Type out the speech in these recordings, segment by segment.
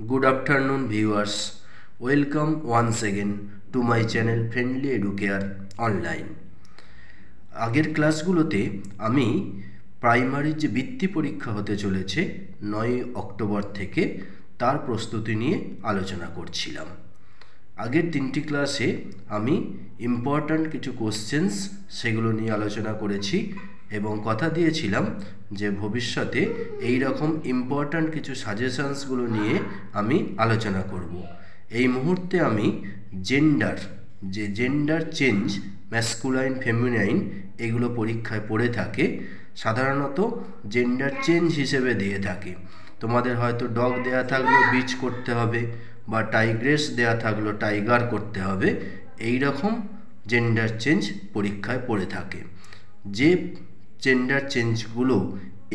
Good afternoon viewers. Welcome once again to my channel Friendly Educare Online. আগের ক্লাসগুলোতে আমি primary যে বৃত্তি পরীক্ষা হতে চলেছে 9 অক্টোবর থেকে তার প্রস্তুতি নিয়ে আলোচনা করছিলাম। আগের তিনটি ক্লাসে আমি ইম্পর্ট্যান্ট কিছু কোশ্চেন্স সেগুলো নিয়ে আলোচনা করেছি এবং কথা দিয়েছিলাম যে ভবিষ্যতে এই রকম ইম্পর্ট্যান্ট কিছু সাজেশনসগুলো নিয়ে আমি আলোচনা করব। এই মুহূর্তে আমি জেন্ডার চেঞ্জ ম্যাসকুলাইন ফেমিনাইন এগুলো পরীক্ষায় পড়ে থাকে, সাধারণত জেন্ডার চেঞ্জ হিসেবে দিয়ে থাকে। তোমাদের হয়তো ডগ দেয়া থাকলো বিচ করতে হবে, বা টাইগ্রেস দেয়া থাকলো টাইগার করতে হবে। এই রকম জেন্ডার চেঞ্জ পরীক্ষায় পড়ে থাকে। যে জেন্ডার চেঞ্জগুলো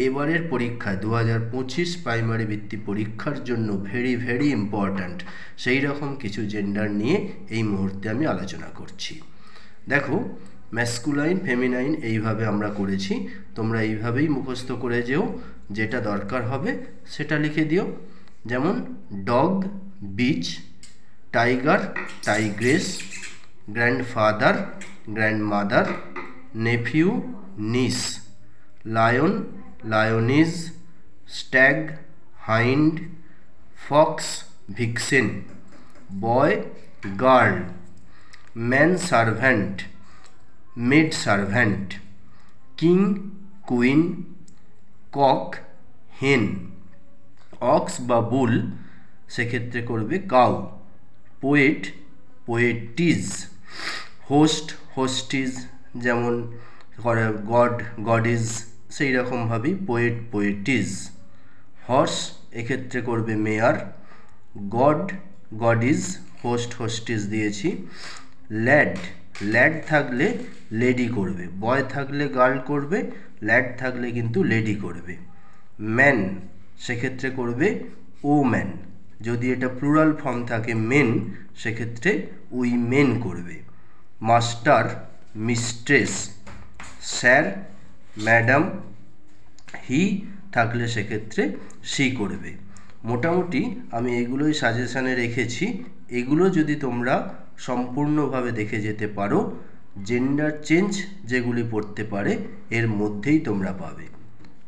এবারের পরীক্ষায় 2025 প্রাইমারি বৃত্তি পরীক্ষার জন্য ভেরি ইম্পর্ট্যান্ট, সেই রকম কিছু জেন্ডার নিয়ে এই মুহূর্তে আমি আলোচনা করছি। দেখো, ম্যাসকুলাইন ফেমিনাইন এইভাবে আমরা করেছি, তোমরা এইভাবেই মুখস্থ করে যেও, যেটা দরকার হবে সেটা লিখে দিও। যেমন dog bitch, tiger tigress, grandfather grandmother, nephew niece, lion lioness, stag hind, fox vixen, boy girl, man servant maid servant, king queen, cock hen, ox বা বুল সেক্ষেত্রে করবে cow, poet poetess, host hostess, যেমন god গডিজ সেই রকমভাবেই poet পোয়েটিজ। Horse এক্ষেত্রে করবে মেয়ার, god গডিজ, host হোস্টিজ দিয়েছি। Lad থাকলে লেডি করবে, বয় থাকলে গার্ল করবে, ল্যাড থাকলে কিন্তু লেডি করবে। ম্যান সেক্ষেত্রে করবে ও ম্যান, যদি এটা প্লুরাল ফর্ম থাকে মেন সেক্ষেত্রে উই মেন করবে। মাস্টার মিস্ট্রেস, স্যার ম্যাডাম, হি থাকলে সেক্ষেত্রে সি করবে। মোটামুটি আমি এগুলোই সাজেশানে রেখেছি। এগুলো যদি তোমরা সম্পূর্ণভাবে দেখে যেতে পারো, জেন্ডার চেঞ্জ যেগুলি পড়তে পারে এর মধ্যেই তোমরা পাবে।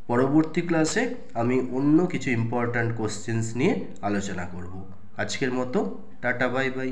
পরবর্তী ক্লাসে আমি অন্য কিছু ইম্পর্ট্যান্ট কোশ্চেন্স নিয়ে আলোচনা করব। আজকের মতো টাটা, বাই বাই।